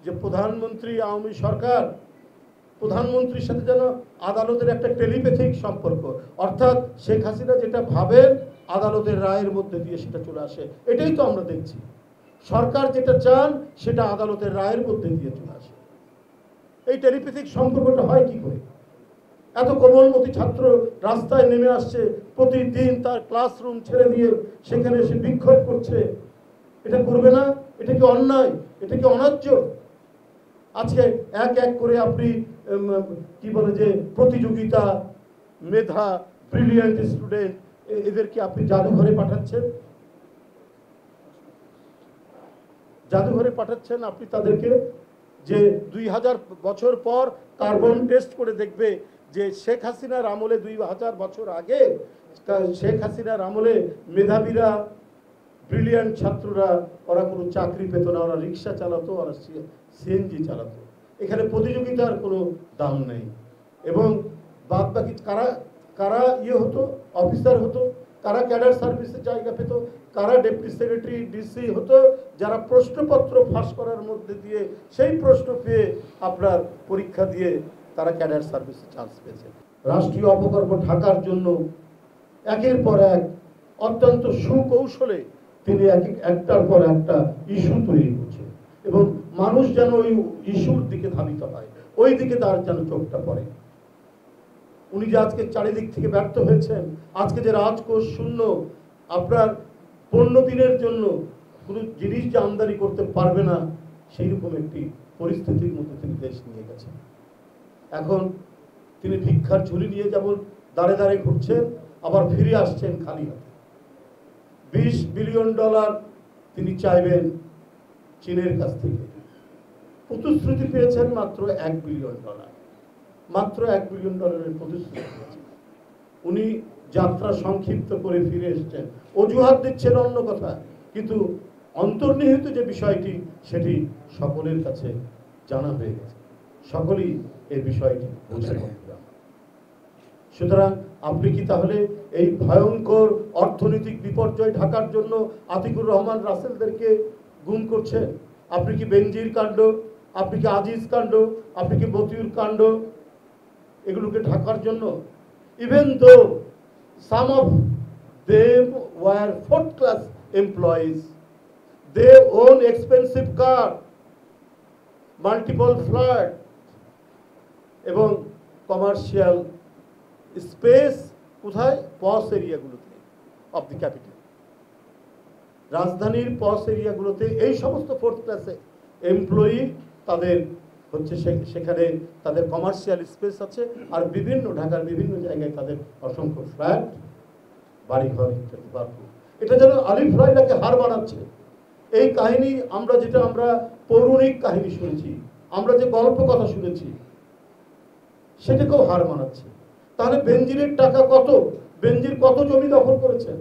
যে প্রধানমন্ত্রী আওয়ামী সরকার, প্রধানমন্ত্রীর সাথে যেন আদালতের একটা টেলিপ্যাথিক সম্পর্ক, অর্থাৎ শেখ হাসিনা যেটা ভাবেন আদালতের রায়ের মধ্যে দিয়ে সেটা চলে আসে। এটাই তো আমরা দেখছি, সরকার যেটা চান সেটা আদালতের রায়ের মধ্যে দিয়ে চলে আসে। এই টেলিপ্যাথিক সম্পর্কটা হয় কি করে? এত কোমলমতি ছাত্র রাস্তায় নেমে আসছে, প্রতিদিন তার ক্লাসরুম ছেড়ে দিয়ে সেখানে এসে বিক্ষোভ করছে, এটা করবে না? এটা কি অন্যায়? এটা কি অন্যায্য? আজকে এক এক করে আপনি কি বলে যে প্রতিযোগিতা, মেধা, ব্রিলিয়ান্ট স্টুডেন্ট, এদেরকে আপনি জাদুঘরে পাঠাচ্ছেন, জাদুঘরে পাঠাচ্ছেন আপনি তাদেরকে, যে 2000 বছর পর কার্বন টেস্ট করে দেখবে যে শেখ হাসিনার আমলে 2000 বছর আগে শেখ হাসিনার আমলে মেধাবীরা, ব্রিলিয়ান্ট ছাত্ররা ওরা কোনো চাকরি পেত না, ওরা রিক্সা চালাতো, ওরা সিএনজি চালাতো। এখানে প্রতিযোগিতার কোনো দাম নেই। এবং বাদ বাকি কারা কারা হতো, অফিসার হতো, কারা ক্যাডার সার্ভিসে জায়গা পেত, কারা ডেপুটি সেক্রেটারি, ডিসি হতো, যারা প্রশ্নপত্র ফাঁস করার মধ্যে দিয়ে সেই প্রশ্ন পেয়ে আপনার পরীক্ষা দিয়ে তারা ক্যাডার সার্ভিসে চান্স পেয়েছে। রাষ্ট্রীয় অপকর্ম ঢাকার জন্য একের পর এক অত্যন্ত সুকৌশলে তিনি একটার পর একটা ইস্যু তৈরি করছেন, এবং মানুষ যেন ওই ইস্যুর দিকে ধাবিত হয়, ওই দিকে তার যেন চোখটা পড়ে। উনি যে আজকে চারিদিক থেকে ব্যর্থ হয়েছেন, আজকে যে রাজকোষ শূন্য, আপনার 15 দিনের জন্য কোনো জিনিস যে আমদানি করতে পারবে না, সেই রকম একটি পরিস্থিতির মধ্যে তিনি দেশ নিয়ে গেছেন। এখন তিনি ভিক্ষার ঝুলি নিয়ে যেমন দাঁড়ে দাঁড়ে ঘুরছেন, আবার ফিরে আসছেন খালি হাতে। $20 বিলিয়ন তিনি চাইবেন চীনের কাছ থেকে। প্রতিশ্রুতি পেয়েছেন মাত্র $1 বিলিয়ন, মাত্র $1 বিলিয়ন প্রতিশ্রুতি পেয়েছেন। উনি যাত্রা সংক্ষিপ্ত করে ফিরে এসেছেন, অজুহাত দিচ্ছেন অন্য কথা, কিন্তু অন্তর্নিহিত যে বিষয়টি সেটি সকলের কাছে জানা হয়ে গেছে, সকলেই এই বিষয়টি বুঝে। সুতরাং আপনি কি তাহলে এই ভয়ঙ্কর অর্থনৈতিক বিপর্যয় ঢাকার জন্য আতিকুর রহমান রাসেলদেরকে গুম করছেন? আপনি কি বেনজির কাণ্ড, আপনি কি আজিজ কাণ্ড, আপনি কি মতিউর কাণ্ড, এগুলোকে ঢাকার জন্য? Even though some of them were 4th class employees, they own expensive car, multiple flat এবং কমার্শিয়াল স্পেস কোথায়? পস এরিয়াগুলোতে অফ দি ক্যাপিটাল, রাজধানীর পস এরিয়াগুলোতে এই সমস্ত 4th ক্লাসে এমপ্লয়ি তাদের হচ্ছে, সেখানে তাদের কমার্শিয়াল স্পেস আছে, আর বিভিন্ন ঢাকার বিভিন্ন জায়গায় তাদের অসংখ্য ফ্ল্যাট, বাড়িঘর ইত্যাদি। এটা যেন আলিফ লায়লাকে হার বানাচ্ছে। এই কাহিনী আমরা পৌরাণিক কাহিনী শুনেছি, আমরা যে গল্প কথা শুনেছি, সেটাকেও হার মানাচ্ছে। তাহলে বেনজিরের টাকা কত? বেনজির কত জমি দখল করেছেন?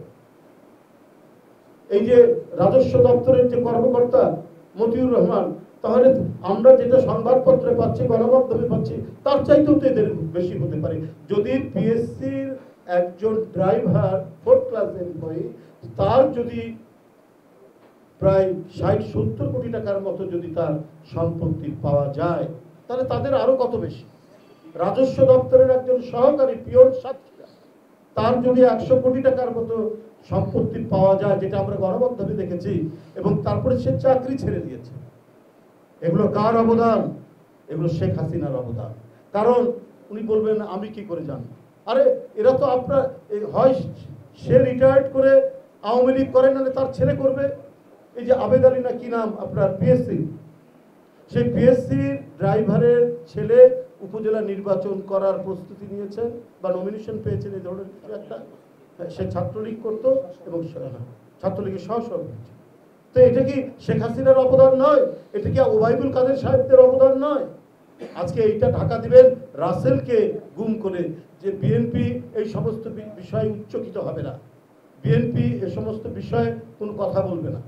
এই যে রাজস্ব দপ্তরের যে কর্মকর্তা মতিউর রহমান, তাহলে আমরা যেটা সংবাদপত্রে পাচ্ছি, গণমাধ্যমে পাচ্ছি, তার চাইতেও তো এদের বেশি হতে পারে। যদি পিএসসির একজন ড্রাইভার 4th ক্লাস এমপ্লয়ি, তার যদি প্রায় 60-70 কোটি টাকার মতো যদি তার সম্পত্তি পাওয়া যায়, তাহলে তাদের আরো কত বেশি। রাজস্ব দপ্তরের একজন সহকারী পিয়ন সাতক্ষীরা, তার যদি 100 কোটি টাকার মতো সম্পত্তি পাওয়া যায়, যেটা আমরা গণমাধ্যমে দেখেছি, এবং তারপরে সে চাকরি ছেড়ে দিয়েছে, এগুলো কার অবদান? এগুলো শেখ হাসিনার অবদান। কারণ উনি বলবেন আমি কি করে জানি? আরে এরা তো আপনার হয় সে রিটায়ার্ড করে আওয়ামী লীগ করে, নাহলে তার ছেলে করবে। এই যে আবেদ আলী না কি নাম আপনার, পিএসসি, সেই পিএসসির ড্রাইভারের ছেলে উপজেলা নির্বাচন করার প্রস্তুতি নিয়েছেন বা নমিনেশন পেয়েছেন, এই ধরনের কিছু একটা। সে ছাত্রলীগ করতো এবং ছাত্রলীগের সহসভাপতি। তো এটা কি শেখ হাসিনার অবদান নয়? এটা কি ওবায়দুল কাদের সাহেবদের অবদান নয়? আজকে এইটা ঢাকা দিবেন রাসেলকে গুম করে, যে বিএনপি এই সমস্ত বিষয়ে উচ্চকিত হবে না, বিএনপি এ সমস্ত বিষয়ে কোনো কথা বলবে না।